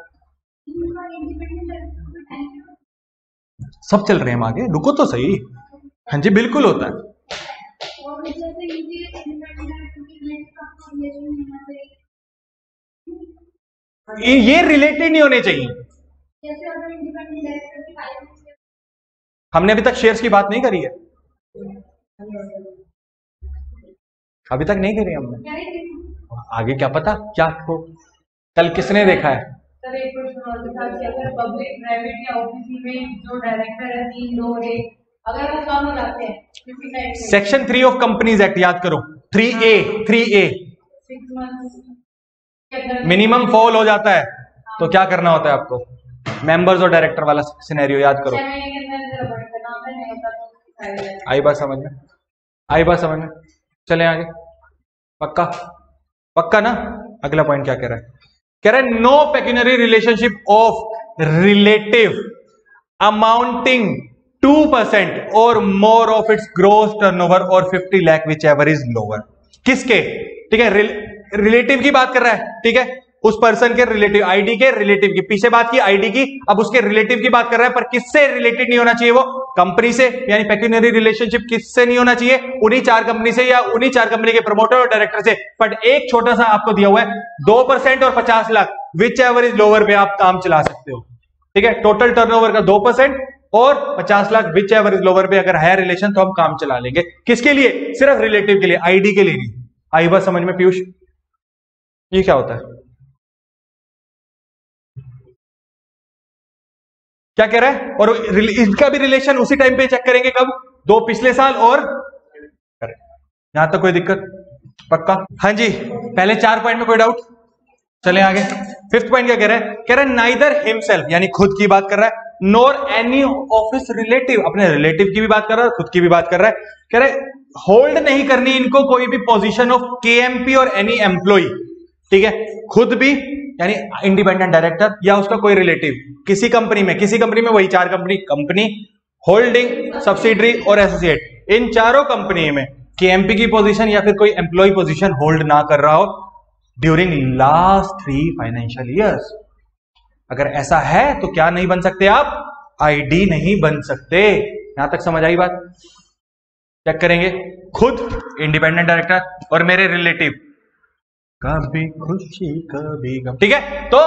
S1: सब चल रहे हैं हम आगे, रुको तो सही। हाँ जी बिल्कुल होता है। ये रिलेटेड नहीं होने चाहिए। हमने अभी तक शेयर्स की बात नहीं करी है, अभी तक नहीं करी हमने। आगे क्या पता क्या हो, कल किसने देखा है?
S2: सर एक क्वेश्चन और था कि अगर पब्लिक, प्राइवेट या ऑफिस में जो डायरेक्टर है 3, 2 और 1, अगर वो कम हो जाते हैं,
S1: सेक्शन 3 ऑफ कंपनीज एक्ट याद करो, 3A
S2: 6 मंथ्स
S1: मिनिमम फॉल हो जाता है तो क्या करना होता है आपको? मेंबर्स और डायरेक्टर वाला सिनेरियो याद करो। आई बात समझ में? आई बात समझ में? चले आगे, पक्का? पक्का ना? अगला पॉइंट क्या कह रहा है? कह रहा है no pecuniary relationship of relative amounting 2% or more of its gross turnover or 50 lakh whichever is lower. किसके? ठीक है, रिलेटिव की बात कर रहा है। ठीक है, उस पर्सन के रिलेटिव, आईडी के रिलेटिव की, पीछे बात की आईडी की, अब उसके रिलेटिव की बात कर रहा है। पर किससे रिलेटेड नहीं होना चाहिए वो? कंपनी से, यानी पेक्यूनरी रिलेशनशिप किससे नहीं होना चाहिए? उन्हीं 4 कंपनी से या उन्हीं 4 कंपनी के प्रमोटर और डायरेक्टर से। बट एक छोटा सा आपको दिया हुआ है, 2% और 50 lakh whichever is lower पे आप काम चला सकते हो। ठीक है, टोटल टर्नओवर का 2% और 50 lakh whichever is lower पे अगर है रिलेशन तो हम काम चला लेंगे। किसके लिए? सिर्फ रिलेटिव के लिए, आईडी के लिए नहीं। आई बात समझ में पीयूष? ये क्या होता है? क्या कह रहा है? और इसका भी रिलेशन उसी टाइम पे चेक करेंगे, कब? 2 पिछले साल और यहां तक कोई दिक्कत? पक्का? हाँ जी, पहले 4 पॉइंट में कोई डाउट? चले आगे। 5th पॉइंट क्या कह रहा है? कह रहा है नाइदर हिमसेल्फ, यानी खुद की बात कर रहा है, नॉर एनी ऑफिस रिलेटिव, अपने रिलेटिव की भी बात कर रहा है, खुद की भी बात कर रहा है। कह रहा है होल्ड नहीं करनी इनको कोई भी पोजीशन ऑफ केएमपी और एनी एम्प्लॉय। ठीक है, खुद भी यानी इंडिपेंडेंट डायरेक्टर या उसका कोई रिलेटिव किसी कंपनी में वही चार कंपनी होल्डिंग, सब्सिडरी और एसोसिएट, इन चारों कंपनी में केएमपी की पोजीशन या फिर कोई एम्प्लॉय पोजीशन होल्ड ना कर रहा हो ड्यूरिंग लास्ट 3 फाइनेंशियल ईयर्स। अगर ऐसा है तो क्या नहीं बन सकते आप? आईडी नहीं बन सकते। यहां तक समझ आई बात? चेक करेंगे, खुद इंडिपेंडेंट डायरेक्टर और मेरे रिलेटिव, कभी खुशी कभी गम, ठीक है। तो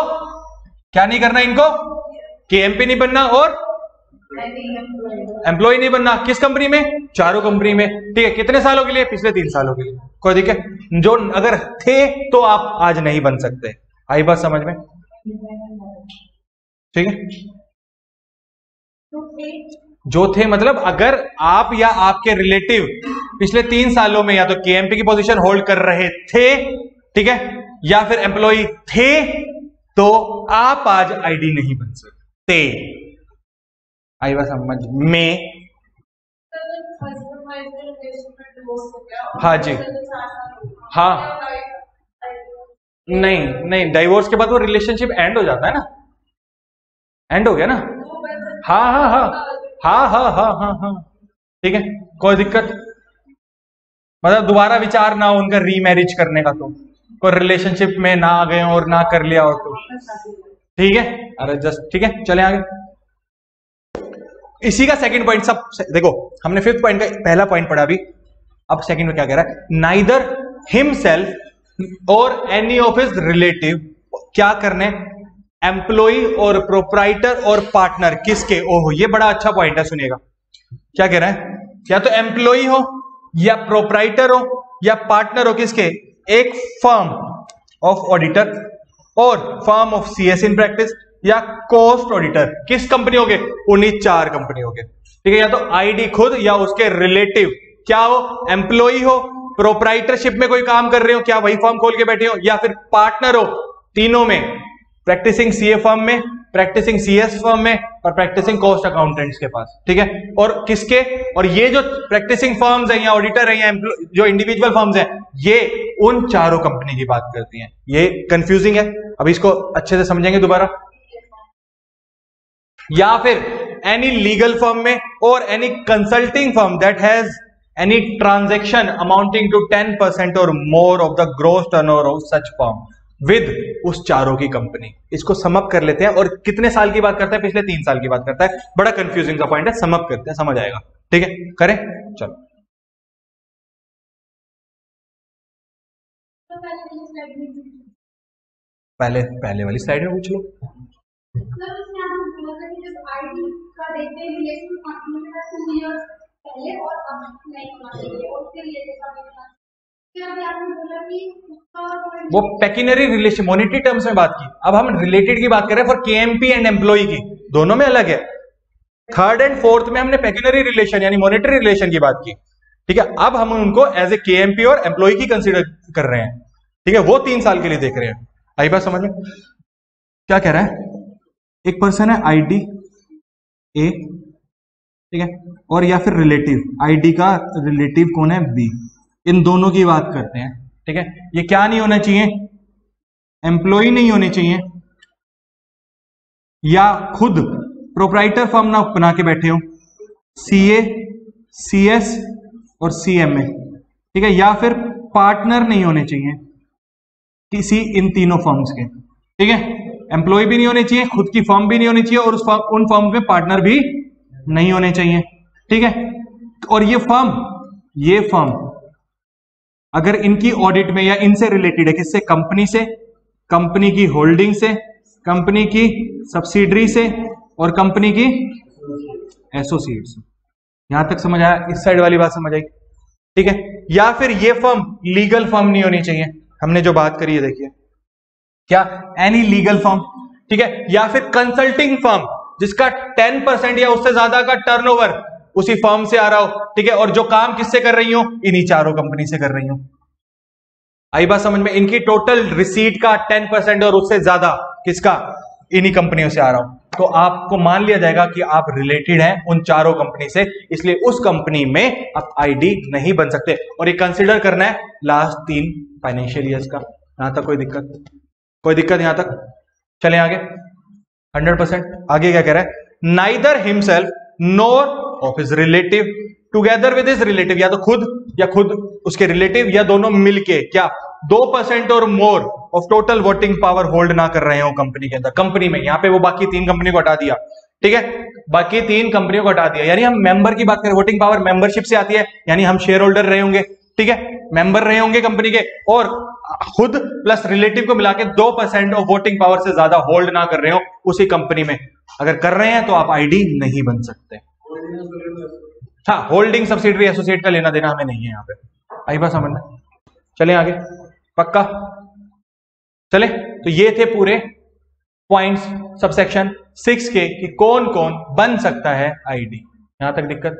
S1: क्या नहीं करना इनको? केएमपी नहीं बनना और एम्प्लॉय नहीं बनना। किस कंपनी में? चारों कंपनी में, ठीक है। कितने सालों के लिए? पिछले 3 सालों के लिए। कोई दिक्कत? जो अगर थे तो आप आज नहीं बन सकते। आई बात समझ में? ठीक है। जो थे मतलब अगर आप या आपके रिलेटिव पिछले 3 सालों में या तो केएमपी की पोजीशन होल्ड कर रहे थे, ठीक है, या फिर एम्प्लॉय थे, तो आप आज आईडी नहीं बन सकते। आई बात समझ में? हाँ जी, हाँ, नहीं डाइवोर्स के बाद वो रिलेशनशिप एंड हो जाता है ना, एंड हो गया ना। हाँ हाँ हाँ हाँ हाँ हाँ हाँ हाँ, ठीक है, कोई दिक्कत? मतलब दोबारा विचार ना हो उनका रीमैरिज करने का, तो कोई रिलेशनशिप में ना आ गए और ना कर लिया हो तो ठीक है। अरे जस्ट ठीक है, चले आगे। इसी का सेकंड पॉइंट, सब देखो हमने 5th पॉइंट का पहला पॉइंट पढ़ा अभी, अब सेकंड में क्या कह रहा है? नाइदर हिमसेल्फ और एनी ऑफ हिज रिलेटिव, क्या करने? एम्प्लॉय और प्रोप्राइटर और पार्टनर किसके? ओहो, ये बड़ा अच्छा पॉइंट है, सुनिएगा क्या कह रहा है। या तो एम्प्लॉय हो या प्रोप्राइटर हो या पार्टनर हो, किसके? एक फर्म ऑफ ऑडिटर और firm of CS in practice या कॉस्ट ऑडिटर। किस कंपनी हो गए? उन्हीं 4 कंपनी हो गए, ठीक है। या तो आईडी खुद या उसके रिलेटिव, क्या हो? एम्प्लॉय हो, प्रोप्राइटरशिप में कोई काम कर रहे हो, क्या वही फर्म खोल के बैठे हो, या फिर पार्टनर हो तीनों में, प्रैक्टिसिंग सीए फर्म में, प्रैक्टिसिंग सीएस फर्म में और प्रैक्टिसिंग कॉस्ट अकाउंटेंट्स के पास, ठीक है। और किसके? और ये जो प्रैक्टिसिंग फर्म्स हैं या ऑडिटर हैं या जो इंडिविजुअल फर्म्स हैं, ये उन 4 कंपनी की बात करती हैं। ये कंफ्यूजिंग है, अभी इसको अच्छे से समझेंगे दोबारा। या फिर एनी लीगल फर्म में or any consulting firm that has any transaction amounting to 10% or more of the gross turnover of such firm with उस 4 की कंपनी। इसको समअप कर लेते हैं। और कितने साल की बात करता है? पिछले 3 साल की बात करता है। बड़ा कंफ्यूजिंग का पॉइंट है, समअप करते हैं, समझ आएगा, ठीक है। करें, चलो। पहले वाली स्लाइड में पूछ लो। वो पेक्यूनरी रिलेशन, मॉनेटरी टर्म्स में बात की। अब हम रिलेटेड की बात कर रहे हैं फॉर केएमपी एंड एम्प्लॉय की, दोनों में अलग है। 3rd एंड 4th में हमने पेक्यूनरी रिलेशन यानी मॉनेटरी रिलेशन की बात की, ठीक है। अब हम उनको एज ए केएमपी और एम्प्लॉय की कंसीडर कर रहे हैं, ठीक है। वो 3 साल के लिए देख रहे हैं। आई बात समझ में? क्या कह रहा है? एक पर्सन है आईडी ए, ठीक है, और या फिर रिलेटिव, आईडी का रिलेटिव कौन है? बी। इन दोनों की बात करते हैं, ठीक है। ये क्या नहीं होना चाहिए? एम्प्लॉय नहीं होने चाहिए या खुद प्रोप्राइटर फर्म ना बना के बैठे हो, सीए, सीएस और सीएमए, ठीक है। या फिर पार्टनर नहीं होने चाहिए किसी इन तीनों फर्म्स के, ठीक है। एम्प्लॉय भी नहीं होने चाहिए, खुद की फर्म भी नहीं होनी चाहिए और उन फर्म में पार्टनर भी नहीं होने चाहिए, ठीक है। और ये फर्म अगर इनकी ऑडिट में या इनसे रिलेटेड है, किससे? कंपनी से, कंपनी की होल्डिंग से, कंपनी की सब्सिडरी से और कंपनी की एसोसिएट से। यहां तक समझ आया? इस साइड वाली बात समझ आई, ठीक है। या फिर ये फर्म लीगल फर्म नहीं होनी चाहिए, हमने जो बात करी है देखिए, क्या? एनी लीगल फर्म, ठीक है। या फिर कंसल्टिंग फर्म जिसका 10% या उससे ज्यादा का टर्नओवर उसी फर्म से आ रहा हो, ठीक है। और जो काम किससे कर रही हो? इन्हीं 4 कंपनी से कर रही हो। आई बात समझ में? इनकी टोटल रिसीट का 10% और उससे ज्यादा किसका? इन्हीं कंपनियों से आ रहा हो, तो आपको मान लिया जाएगा कि आप रिलेटेड हैं उन 4 कंपनी से, इसलिए उस कंपनी में आप आईडी नहीं बन सकते। और ये कंसिडर करना है लास्ट 3 फाइनेंशियल ईयर्स का। यहां तक कोई दिक्कत? कोई दिक्कत यहां तक? चले आगे 100%। आगे क्या कह रहा है? Neither himself NOR of his relative together with his relative, या तो खुद या खुद उसके रिलेटिव या दोनों मिलके क्या 2% or more of total voting power hold ना कर रहे हो कंपनी के अंदर। कंपनी में यहां पे वो बाकी 3 कंपनी को हटा दिया, ठीक है, बाकी 3 कंपनियों को हटा दिया। यानी हम मेंबर की बात करें, वोटिंग पावर मेंबरशिप से आती है, यानी हम शेयर होल्डर रहे होंगे, ठीक है, मेंबर रहे होंगे कंपनी के, और खुद प्लस रिलेटिव को मिला के 2% ऑफ वोटिंग पावर से ज्यादा होल्ड ना कर रहे हो उसी कंपनी में। अगर कर रहे हैं तो आप आईडी नहीं बन सकते। हाँ, होल्डिंग सब्सिडरी एसोसिएट का लेना देना हमें नहीं है यहाँ पे। आई बात समझ में? चले आगे, पक्का? चले, तो ये थे पूरे पॉइंट्स सबसेक्शन 6 के कि कौन कौन बन सकता है आईडी। यहां तक दिक्कत?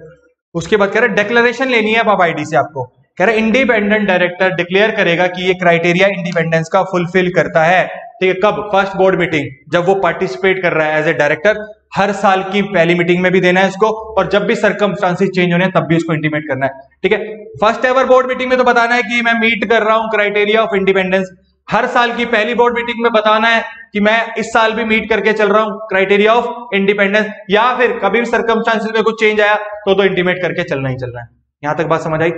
S1: उसके बाद कह रहे डिक्लेरेशन लेनी है अब आईडी से आपको। कह रहे इंडिपेंडेंट डायरेक्टर डिक्लेयर करेगा कि ये क्राइटेरिया इंडिपेंडेंस का फुलफिल करता है, ठीक है। कब? फर्स्ट बोर्ड मीटिंग, जब वो पार्टिसिपेट कर रहा है एज ए डायरेक्टर। हर साल की पहली मीटिंग में भी देना है इसको, और जब भी सर्कमस्टांसेस चेंज होने तब भी इसको इंटीमेट करना है, ठीक है। फर्स्ट एवर बोर्ड मीटिंग में तो बताना है कि मैं मीट कर रहा हूं क्राइटेरिया ऑफ इंडिपेंडेंस। हर साल की पहली बोर्ड मीटिंग में बताना है कि मैं इस साल भी मीट करके चल रहा हूं क्राइटेरिया ऑफ इंडिपेंडेंस, या फिर कभी भी सर्कमस्टांसेस में कुछ चेंज आया तो इंटीमेट करके चलना ही चल रहा है। यहां तक बात समझ आई?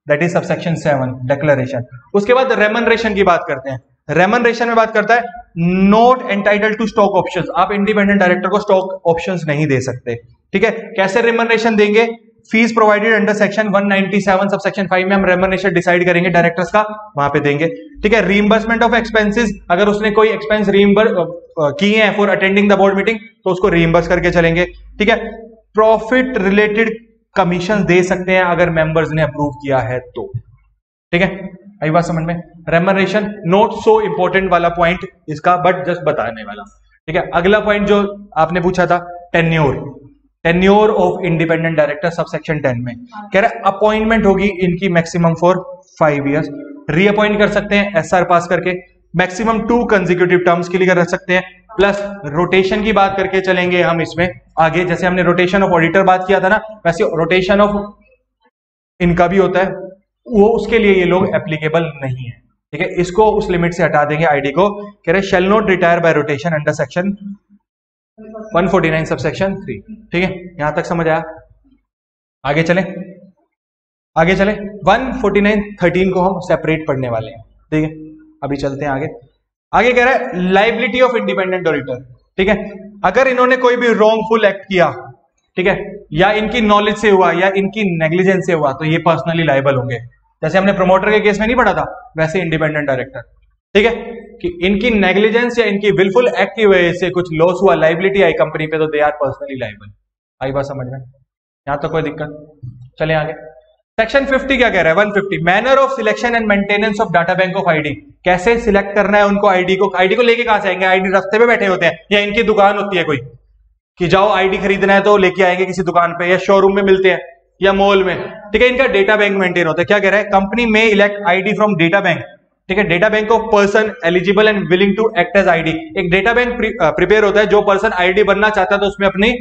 S1: That is subsection 7 declaration. उसके बाद रेमनरेशन की बात करते हैं। रेमनरेशन में बात करता है not entitle to stock options. आप इंडिपेंडेंट डायरेक्टर को स्टॉक ऑप्शंस नहीं दे सकते, ठीक है। कैसे रेमनरेशन देंगे? Fees provided under section 197 sub section 5 में हम रेमनरेशन डिसाइड करेंगे डायरेक्टर्स का, वहां पे देंगे, ठीक है। रीइंबर्समेंट ऑफ एक्सपेंसेस, अगर उसने कोई एक्सपेंस रीइंबर्स किए हैं for attending the board meeting तो उसको रीइंबर्स करके चलेंगे, ठीक है। प्रॉफिट रिलेटेड कमीशन दे सकते हैं अगर मेंबर्स ने अप्रूव किया है तो, ठीक है। आई बात समझ में? रेमनरेशन नोट सो इंपॉर्टेंट वाला पॉइंट इसका, बट जस्ट बताने वाला, ठीक है। अगला पॉइंट जो आपने पूछा था, tenure of independent director sub section 10 में कह रहा है अपॉइंटमेंट होगी इनकी मैक्सिमम फॉर 5 इयर्स। रीअपॉइंट कर सकते हैं एसआर पास करके, मैक्सिमम 2 कंसेक्यूटिव टर्म्स के लिए कर सकते हैं, प्लस रोटेशन की बात करके चलेंगे हम इसमें आगे। जैसे हमने रोटेशन ऑफ ऑडिटर बात किया था ना, वैसे रोटेशन ऑफ इनका भी होता है, वो उसके लिए ये लोग एप्लीकेबल नहीं है, ठीक है। इसको उस लिमिट से हटा देंगे आईडी को। कह रहे shall not retire bye rotation under section 149 sub section 3, ठीक है। यहां तक समझ आया? आगे चले 149(13) को हम सेपरेट पढ़ने वाले हैं, ठीक है। अभी चलते हैं आगे। आगे कह रहा है लाइबिलिटी ऑफ इंडिपेंडेंट ऑडिटर, ठीक है। अगर इन्होंने कोई भी रॉन्गफुल एक्ट किया, ठीक है, या इनकी नॉलेज से हुआ या इनकी नेग्लिजेंस से हुआ, तो ये पर्सनली लायबल होंगे। जैसे हमने प्रमोटर के केस में नहीं पढ़ा था, वैसे इंडिपेंडेंट डायरेक्टर, ठीक है, कि इनकी नेग्लिजेंस या इनकी विलफुल एक्ट की वजह से कुछ लॉस हुआ, लाइबिलिटी आई कंपनी पे, तो दे आर पर्सनली लायबल। आई बात समझ में? यहां तो कोई दिक्कत? चले आगे। सेक्शन 50 क्या कह रहा है? 150 manner of selection and maintenance of data bank of ID. कैसे सिलेक्ट करना है उनको आईडी को लेके कहां से आएंगे? आईडी रास्ते पे बैठे होते हैं या इनकी दुकान होती है कोई कि जाओ आईडी खरीदना है तो लेके आएंगे किसी दुकान पे, या शोरूम में मिलते हैं या मॉल में, ठीक है। इनका डेटा बैंक मेंटेन होता है। क्या कह रहा है? कंपनी में elect ID from data bank, ठीक है। Data bank of person eligible and willing to act as ID. एक डेटा बैंक प्रिपेयर होता है, जो पर्सन आईडी बनना चाहता है तो उसमें अपनी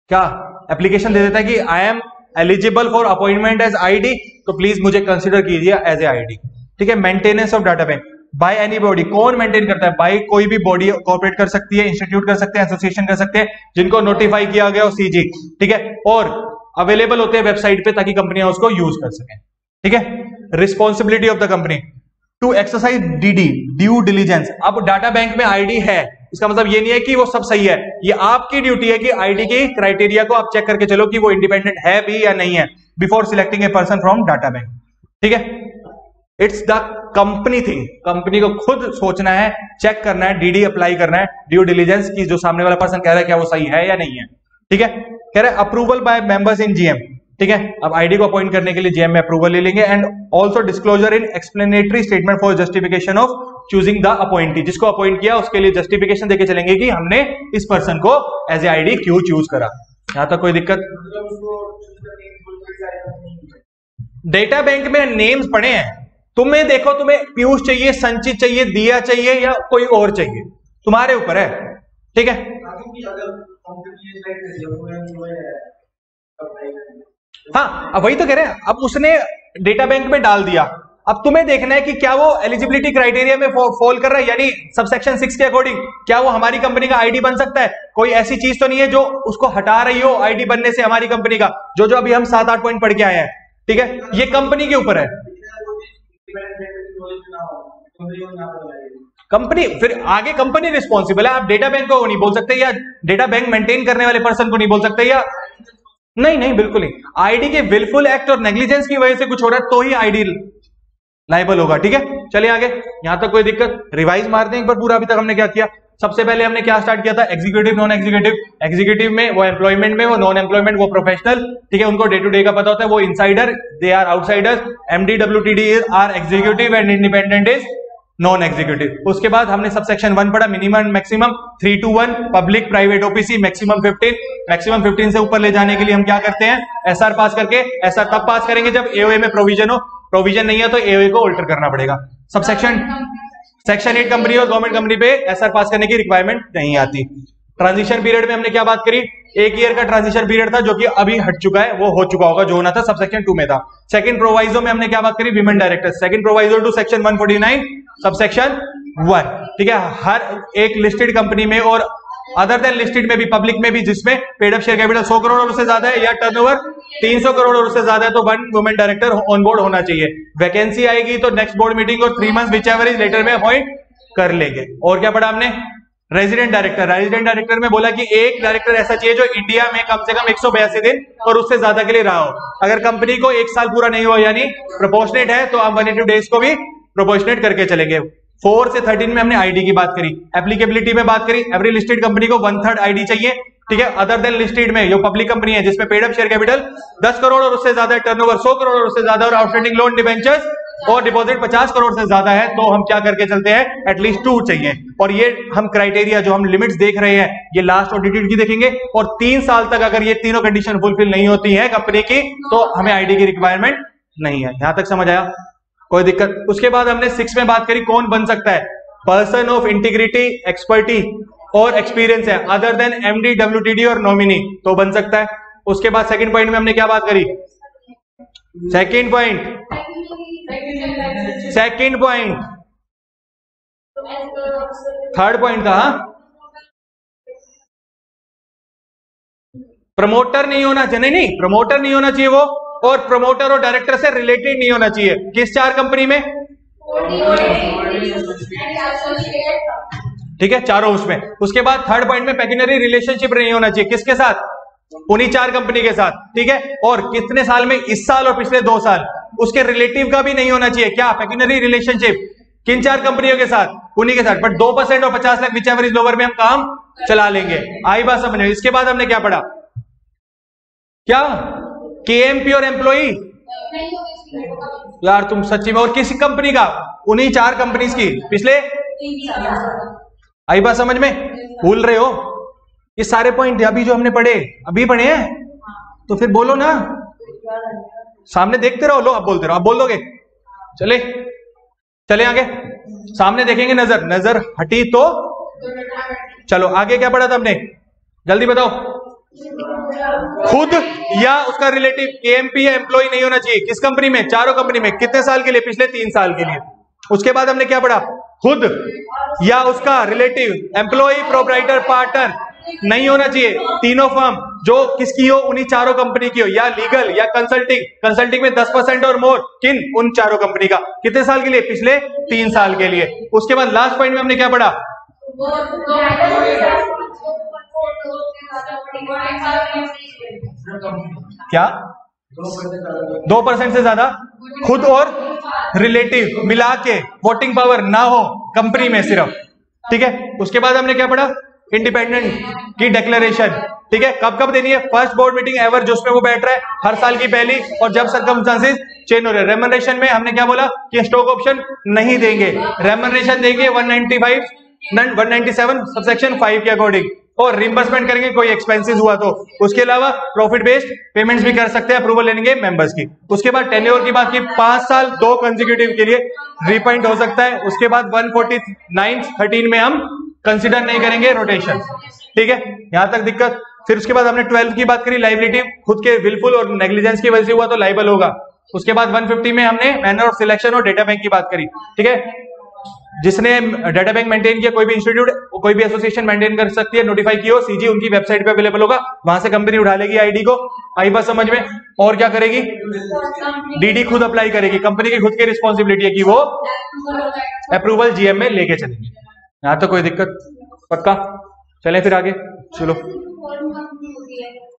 S1: क्या एप्लीकेशन दे देता है कि I am eligible for appointment as ID, तो प्लीज मुझे कंसिडर कीजिए एज ए आईडी, ठीक है। Maintenance of data bank by any body, कौन मेंटेन करता है? बाय कोई भी बॉडी, कॉर्पोरेट कर सकती है, इंस्टीट्यूट कर सकते हैं, एसोसिएशन कर सकते हैं, जिनको नोटिफाई किया गया हो सीजी, ठीक है, और अवेलेबल होते हैं वेबसाइट पे ताकि कंपनियां उसको यूज कर सकें, ठीक है। Responsibility of the company to exercise DD due diligence. अब डाटा बैंक में आईडी है, इसका मतलब ये नहीं है कि वो सब सही है, ये आपकी ड्यूटी है कि आईडी के क्राइटेरिया को आप चेक करके चलो कि वो इंडिपेंडेंट है भी या नहीं है before selecting a person from data bank, ठीक है। It's the company thing, company को खुद सोचना है, चेक करना है, डीडी अप्लाई करना है, ड्यू डिलीजेंस की जो सामने वाला पर्सन कह रहा है क्या वो सही है या नहीं है, ठीक है। कह रहा है approval bye members in GM, ठीक है। अब आईडी को अपॉइंट करने के लिए जीएम में अप्रूवल ले लेंगे, and also disclosure in explanatory statement for justification of choosing the appointee. जिसको अपॉइंट किया उसके लिए जस्टिफिकेशन देके चलेंगे कि हमने इस पर्सन को एज ए आईडी क्यों चूज करा। यहां तक कोई दिक्कत? डेटा बैंक में नेम्स पड़े हैं, तुम्हें देखो तुम्हें पीयूष चाहिए, संचित चाहिए, दिया चाहिए या कोई और चाहिए, तुम्हारे ऊपर है, ठीक है। हाँ, अब वही तो कह रहे हैं। अब उसने डेटा बैंक में डाल दिया, अब तुम्हें देखना है कि क्या वो एलिजिबिलिटी क्राइटेरिया में फॉल कर रहा है, यानी सबसेक्शन 6 के अकॉर्डिंग क्या वो हमारी कंपनी का आईडी बन सकता है। कोई ऐसी चीज तो नहीं है जो उसको हटा रही हो आईडी बनने से हमारी कंपनी का, जो अभी हम 7-8 पॉइंट पढ़ के आए हैं। ठीक है, ये कंपनी के ऊपर है। कंपनी फिर आगे कंपनी रिस्पॉन्सिबल है, आप डेटा बैंक को नहीं बोल सकते, या डेटा बैंक मेंटेन करने वाले पर्सन को नहीं बोल सकते, या नहीं बिल्कुल नहीं। आईडी के विलफुल एक्ट और नेग्लिजेंस की वजह से कुछ हो रहा है तो ही आईडी लाइबल होगा। ठीक है, चलिए आगे। यहां तक कोई दिक्कत? रिवाइज मारते हैं एक बार पूरा, अभी तक हमने क्या किया। सबसे पहले हमने क्या स्टार्ट किया था, एग्जीक्यूटिव नॉन एग्जीक्यूटिव। एग्जीक्यूटिव में वो एम्प्लॉयमेंट में, वो नॉन एम्प्लॉयमेंट वो प्रोफेशनल। ठीक है, उनको डे टू डे का पता होता है, वो insider, they are outsiders. MD WTD are executive and independent is non executive. उसके बाद हमने सबसेक्शन 1 पढ़ा, minimum maximum 3 to 1, public private OPC maximum 15। Maximum 15 से ऊपर ले जाने के लिए हम क्या करते हैं, एसआर पास करके। एसआर तब पास करेंगे जब एओए में प्रोविजन हो, प्रोविजन नहीं है तो एओए को अल्टर करना पड़ेगा। सेक्शन 8 कंपनी और गवर्नमेंट कंपनी पे एसआर पास करने की रिक्वायरमेंट नहीं आती। ट्रांजिशन पीरियड में हमने क्या बात करी, 1 ईयर का ट्रांजिशन पीरियड था जो कि अभी हट चुका है, वो हो चुका होगा जो होना था, सबसेक्शन 2 में था। सेकंड प्रोवाइजो में हमने क्या बात करी, women director. Second proviso to section 149 subsection 1। ठीक है, हर एक लिस्टेड कंपनी में और अदर देन लिस्टेड में भी, पब्लिक में भी, जिसमें paid up share capital 100 crore और उससे ज्यादा है या टर्नओवर 300 करोड़ और उससे ज्यादा है, तो 1 वुमेन डायरेक्टर ऑन बोर्ड होना चाहिए। वैकेंसी आएगी तो नेक्स्ट बोर्ड मीटिंग और 3 मंथ्स व्हिचएवर इज लेटर में अपॉइंट कर लेंगे। और क्या पढ़ा हमने, रेजिडेंट डायरेक्टर। रेजिडेंट डायरेक्टर में बोला कि एक डायरेक्टर ऐसा चाहिए जो इंडिया में कम से कम 182 दिन और उससे ज्यादा के लिए रहा हो। अगर कंपनी को 1 साल पूरा नहीं हुआ यानी प्रोपोर्शनेट है तो हम 180 डेज को भी प्रोपोर्शनेट करके चलेंगे। 4 से 13 में हमने आईडी की बात करी, एप्लीकेबिलिटी में बात करी। एवरी लिस्टेड कंपनी को 1/3 आईडी चाहिए। ठीक है, अदर देन लिस्टेड में जो पब्लिक कंपनी है जिसमें paid up share capital 10 crore और उससे ज्यादा है, टर्नओवर 100 करोड़ और उससे ज्यादा और आउटस्टैंडिंग लोन डिबेंचर्स और डिपॉजिट 50 करोड़ से ज्यादा है, तो हम क्या करके चलते हैं, एटलीस्ट 2 चाहिए। और ये हम क्राइटेरिया जो हम लिमिट्स देख रहे हैं ये लास्ट ऑडिटेड की देखेंगे, और 3 साल तक अगर ये तीनों कंडीशन फुलफिल नहीं होती है कंपनी की तो हमें आईडी की रिक्वायरमेंट नहीं है। यहां तक समझ आया, कोई दिक्कत? उसके बाद हमने 6 में बात करी कौन बन सकता है, पर्सन ऑफ इंटीग्रिटी, एक्सपर्टी और एक्सपीरियंस है अदर देन एमडी डब्ल्यूटीडी और नॉमिनी, तो बन सकता है। उसके बाद सेकंड पॉइंट में हमने क्या बात करी, सेकंड पॉइंट थर्ड पॉइंट था, प्रमोटर नहीं होना चाहिए, नहीं प्रमोटर नहीं होना चाहिए वो, और प्रमोटर और डायरेक्टर से रिलेटेड नहीं होना चाहिए। किस 4 कंपनी में, ठीक है, चारों उसमें। उसके बाद थर्ड पॉइंट में पेक्यूनरी रिलेशनशिप नहीं होना चाहिए, किसके साथ, उन्हीं 4 कंपनी के साथ। ठीक है, और कितने साल में, इस साल और पिछले 2 साल, उसके रिलेटिव का भी नहीं होना चाहिए। क्या, पेक्यूनरी रिलेशनशिप किन 4 कंपनियों के साथ, उन्हीं के साथ, बट 2% और 50 lakh whichever is lower में हम काम चला लेंगे। आई बात समझ में? इसके बाद हमने क्या पढ़ा, क्या केएमपी और एम्प्लॉई, यार तुम सच्ची में, और किसी कंपनी का, उन्हीं 4 कंपनीज की पिछले, आई बात समझ में? भूल रहे हो ये सारे पॉइंट अभी जो हमने पढ़े, अभी पढ़े हैं, तो फिर बोलो ना, सामने देखते रहो, लो अब बोलते रहो, अब बोल दोगे। चले आगे, सामने देखेंगे, नजर हटी तो चलो आगे। क्या पढ़ा था हमने, जल्दी बताओ। खुद या उसका रिलेटिव केएमपी या एम्प्लॉय नहीं होना चाहिए, किस कंपनी में, चारों कंपनी में, कितने साल के लिए, पिछले 3 साल के लिए। उसके बाद हमने क्या पढ़ा, खुद या उसका रिलेटिव एम्प्लॉय प्रोप्राइटर पार्टनर नहीं होना चाहिए, तीनों फर्म जो किसकी हो, उन्हीं 4 कंपनी की हो, या लीगल या कंसल्टिंग में 10% और मोर, किन, उन 4 कंपनी का, कितने साल के लिए, पिछले 3 साल के लिए। उसके बाद लास्ट पॉइंट में हमने क्या पढ़ा, क्या 2% से ज्यादा खुद और रिलेटिव मिला के वोटिंग पावर ना हो कंपनी में सिर्फ। ठीक है, उसके बाद हमने क्या पढ़ा, इंडिपेंडेंट की डिक्लेरेशन। ठीक है, कब कब देनी है, फर्स्ट बोर्ड मीटिंग एवर जो उसमें वो बैठ रहा है, हर साल की पहली, और जब सर्कमस्टेंसेस चेंज हो रहे हैं। रेमनरेशन में हमने क्या बोला कि स्टॉक ऑप्शन नहीं देंगे, रेमनरेशन देंगे 197 सबसेक्शन 5 के अकॉर्डिंग, और रिम्बर्समेंट करेंगे कोई एक्सपेंसेस हुआ तो। उसके अलावा प्रॉफिट बेस्ड पेमेंट्स भी कर सकते हैं, अप्रूवल लेंगे मेंबर्स की। उसके बाद टेन्योर की बात की, 5 साल 2 कंसेक्यूटिव के लिए रीपॉइंट हो सकता है। उसके बाद 149(13) में हम कंसिडर नहीं करेंगे रोटेशन। ठीक है, यहां तक दिक्कत। फिर उसके बाद हमने 12 की बात करी, लाइबिलिटी खुद के विलफुल और नेग्लिजेंस की वजह से हुआ तो लाइबल होगा। उसके बाद 150 में हमने मैनर ऑफ सिलेक्शन और डेटा बैंक की बात करी, ठीक है। जिसने डेटा बैंक मेंटेन किया, कोई भी इंस्टीट्यूट, कोई भी एसोसिएशन मेंटेन कर सकती है, नोटिफाई की हो, सीजी उनकी वेबसाइट पे अवेलेबल होगा, वहां से कंपनी उठा लेगी आईडी को। आई बात समझ में? और क्या करेगी? डीडी खुद अप्लाई करेगी, कंपनी की खुद की रिस्पॉन्सिबिलिटी है कि वो अप्रूवल जीएम में लेके चलेगी। यहां तो कोई दिक्कत? पक्का? चलें फिर आगे, चलो।